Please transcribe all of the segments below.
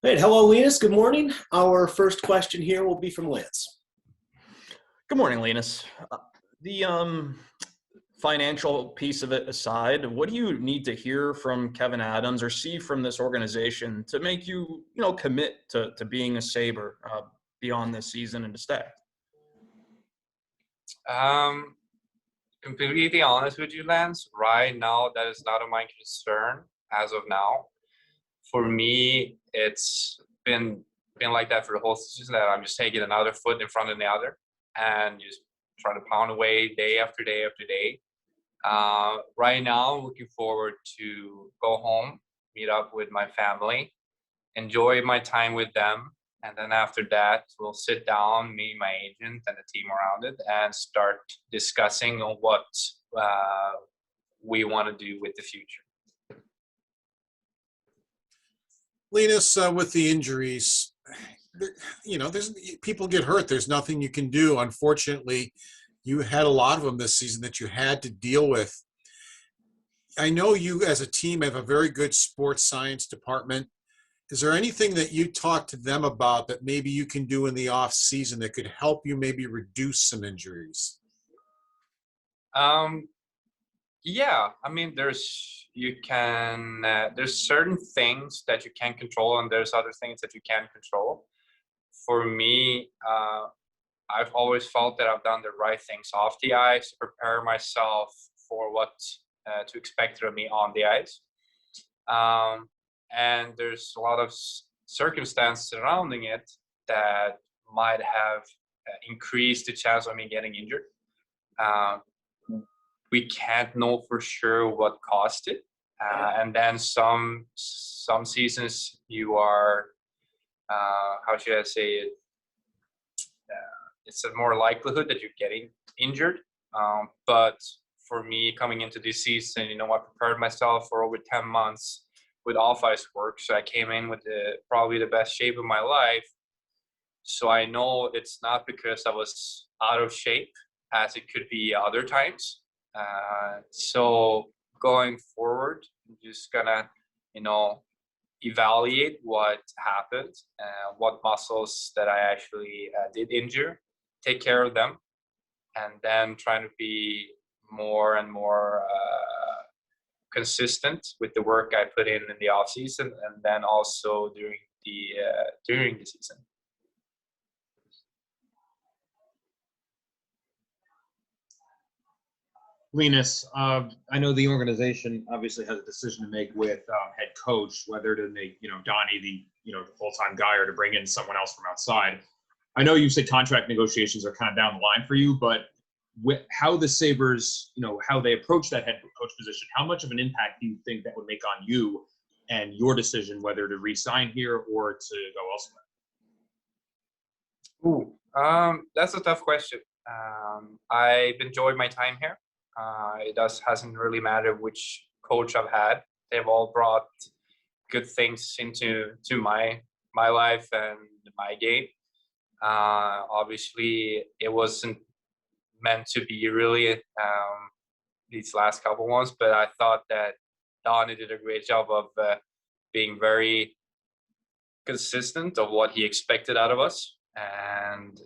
Hey, hello, Linus. Good morning. Our first question here will be from Lance. Good morning, Linus. The financial piece of it aside, what do you need to hear from Kevyn Adams or see from this organization to make you, commit to being a Sabre beyond this season and to stay? Um, Completely honest with you, Lance, right now that is not of my concern as of now. For me, it's been like that for the whole season that I'm just taking another foot in front of the other and just trying to pound away day after day after day. Right now, looking forward to go home, meet up with my family, enjoy my time with them. And then after that, we'll sit down, me, my agent, and the team around it, and start discussing on what we want to do with the future. Linus, with the injuries, there's people get hurt. There's nothing you can do. Unfortunately, you had a lot of them this season that you had to deal with. I know you as a team have a very good sports science department. Is there anything that you talk to them about that maybe you can do in the off season that could help you maybe reduce some injuries? Yeah, I mean, there's certain things that you can control, and there's other things that you can control. For me, I've always felt that I've done the right things off the ice to prepare myself for what to expect of me on the ice. And there's a lot of circumstances surrounding it that might have increased the chance of me getting injured. We can't know for sure what caused it, and then some seasons you are how should I say it? It's a more likelihood that you're getting injured. But for me, coming into this season, I prepared myself for over 10 months with off-ice work. So I came in with probably the best shape of my life. So I know it's not because I was out of shape as it could be other times. So going forward, I'm just gonna, evaluate what happened, what muscles that I actually did injure, take care of them, and then trying to be more and more consistent with the work I put in the off season, and then also during the season. Linus, I know the organization obviously has a decision to make with head coach, whether to make, Donnie the full-time guy or to bring in someone else from outside. I know you said contract negotiations are kind of down the line for you, but how the Sabres, how they approach that head coach position, how much of an impact do you think that would make on you and your decision whether to re-sign here or to go elsewhere? That's a tough question. I've enjoyed my time here. Hasn't really mattered which coach I've had. They've all brought good things into my life and my game. Obviously, it wasn't meant to be really these last couple ones, but I thought that Donnie did a great job of being very consistent of what he expected out of us, and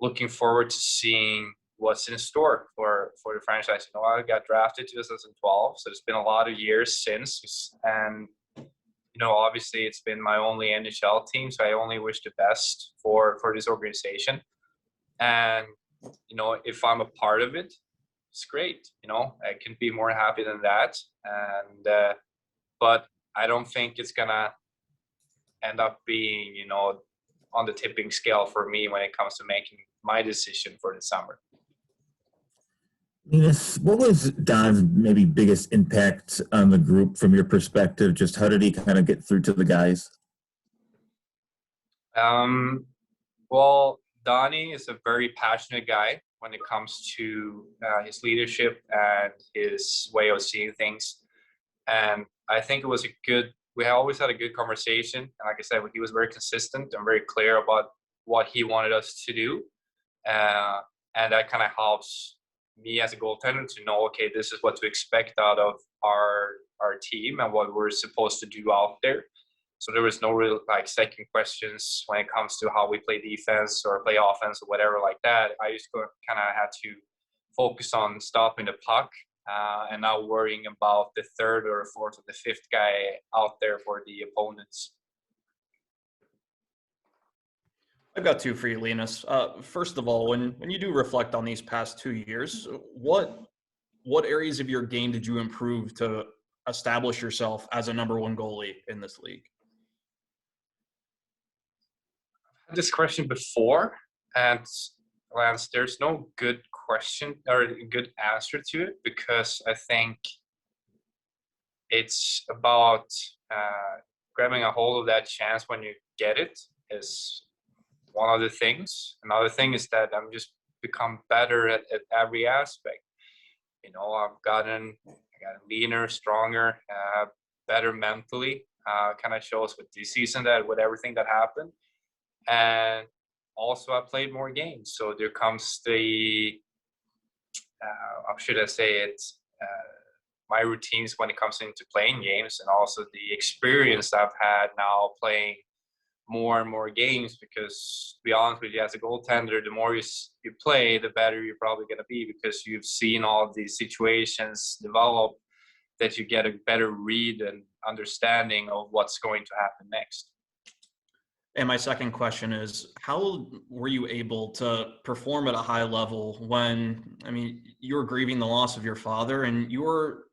looking forward to seeing what's in store for the franchise. I got drafted 2012, so it's been a lot of years since, and obviously it's been my only NHL team, so I only wish the best for this organization. And if I'm a part of it, it's great. I can be more happy than that. And but I don't think it's gonna end up being on the tipping scale for me when it comes to making my decision for the summer. Linus, what was Don's maybe biggest impact on the group from your perspective? Just how did he kind of get through to the guys? Well, Donnie is a very passionate guy when it comes to his leadership and his way of seeing things. And I think it was we always had a good conversation. And like I said, he was very consistent and very clear about what he wanted us to do. And that kind of helps me as a goaltender to know, okay, this is what to expect out of our team and what we're supposed to do out there. So there was no real like second questions when it comes to how we play defense or play offense or whatever like that. I just kind of had to focus on stopping the puck and not worrying about the third or fourth or the fifth guy out there for the opponents. I've got two for you, Linus. First of all, when you do reflect on these past 2 years, what areas of your game did you improve to establish yourself as a number one goalie in this league? I had this question before, and Lance, there's no good question or good answer to it, because I think it's about grabbing a hold of that chance when you get it is one of the things. Another thing is that I'm just become better at every aspect. You know, I've gotten leaner, stronger, better mentally. Kind of shows with this season that with everything that happened. And also I played more games. So there comes the, how should I say it, my routines when it comes into playing games, and also the experience I've had now playing more and more games, because to be honest with you, as a goaltender, the more you play, the better you're probably going to be, because you've seen all of these situations develop, that you get a better read and understanding of what's going to happen next. And my second question is, how were you able to perform at a high level when, I mean, you were grieving the loss of your father and you were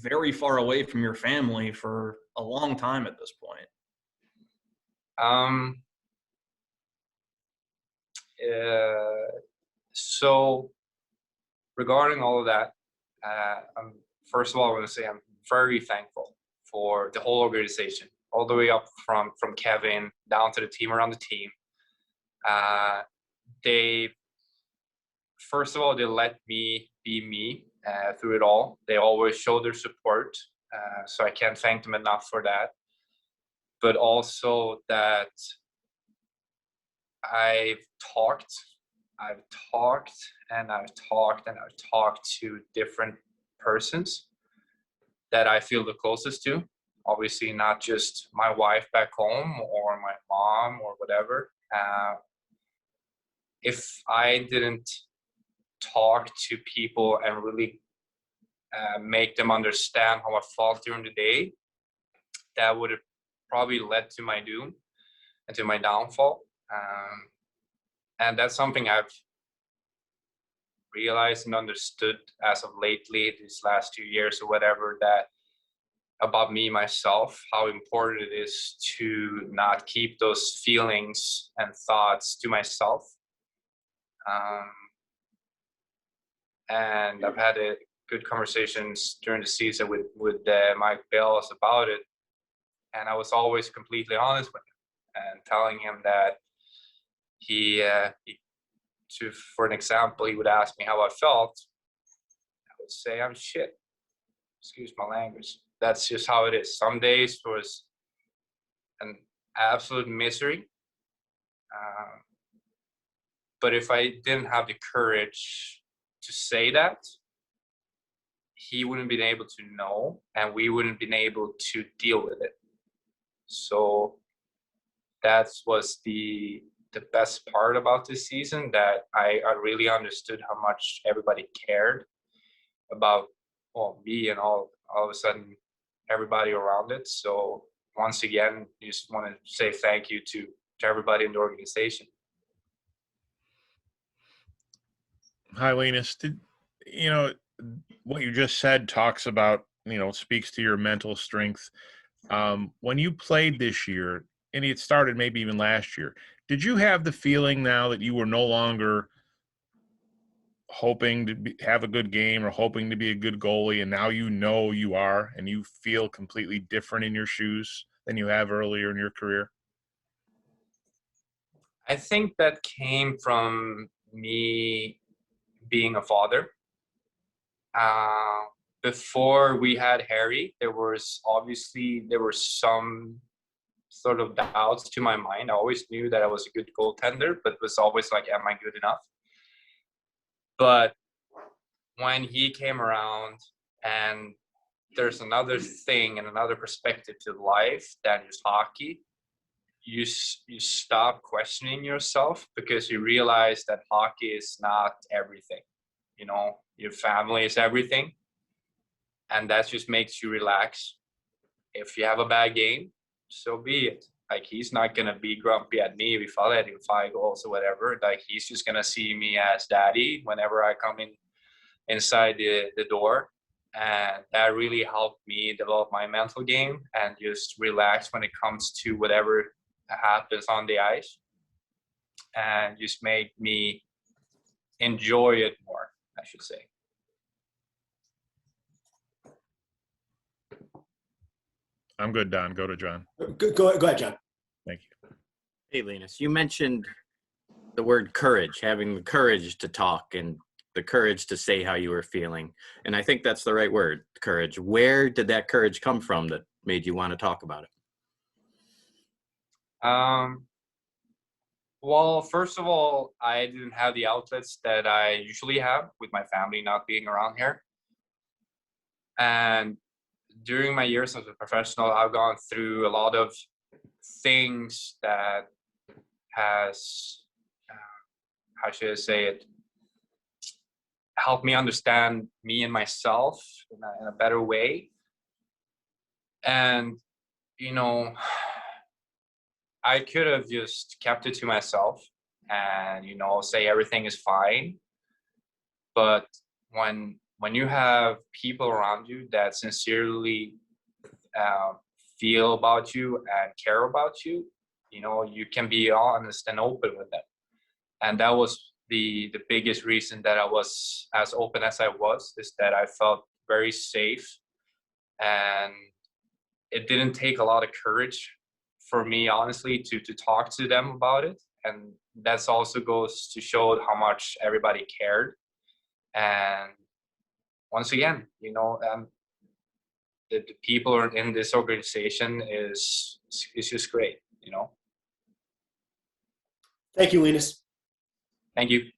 very far away from your family for a long time at this point? So regarding all of that, first of all, I want to say I'm very thankful for the whole organization, all the way up from Kevin down to the team around the team. They, first of all, they let me be me through it all. They always show their support. So I can't thank them enough for that. But also that I've talked to different persons that I feel the closest to. Obviously, not just my wife back home or my mom or whatever. If I didn't talk to people and really make them understand how I felt during the day, that would have probably led to my doom and to my downfall. And that's something I've realized and understood as of lately, these last 2 years or whatever, that about me, myself, how important it is to not keep those feelings and thoughts to myself. And I've had good conversations during the season with Mike Bells about it. And I was always completely honest with him and telling him that for an example, he would ask me how I felt. I would say I'm shit. Excuse my language. That's just how it is. Some days was an absolute misery. But if I didn't have the courage to say that, he wouldn't been able to know, and we wouldn't been able to deal with it. So that was the best part about this season, that I really understood how much everybody cared about, well, me and all of a sudden everybody around it. So once again, just want to say thank you to everybody in the organization. Hi, Linus. What you just said talks about, speaks to your mental strength. When you played this year, and it started maybe even last year, did you have the feeling now that you were no longer hoping to have a good game or hoping to be a good goalie, and now you are, and you feel completely different in your shoes than you have earlier in your career? I think that came from me being a father. Before we had Harry, there were some sort of doubts to my mind. I always knew that I was a good goaltender, but it was always like, am I good enough? But when he came around and there's another thing and another perspective to life than just hockey. You stop questioning yourself because you realize that hockey is not everything. You know, your family is everything, and that just makes you relax. If you have a bad game, so be it. Like, he's not gonna be grumpy at me if I let him 5 goals or whatever. Like, he's just gonna see me as daddy whenever I come inside the door. And that really helped me develop my mental game and just relax when it comes to whatever happens on the ice, and just make me enjoy it more, I should say. I'm good, Don. Go to John. Go ahead, John. Thank you. Hey, Linus, you mentioned the word courage, having the courage to talk and the courage to say how you were feeling. And I think that's the right word, courage. Where did that courage come from that made you want to talk about it? Well, first of all, I didn't have the outlets that I usually have with my family not being around here. And during my years as a professional, I've gone through a lot of things that has, how should I say it, helped me understand me and myself in a better way. And, you know, I could have just kept it to myself and, you know, say everything is fine. But when you have people around you that sincerely feel about you and care about you, you know, you can be honest and open with them. And that was the biggest reason that I was as open as I was, is that I felt very safe. And it didn't take a lot of courage for me, honestly, to talk to them about it. And that's also goes to show how much everybody cared. And once again, you know, the people in this organization is just great, you know. Thank you, Linus. Thank you.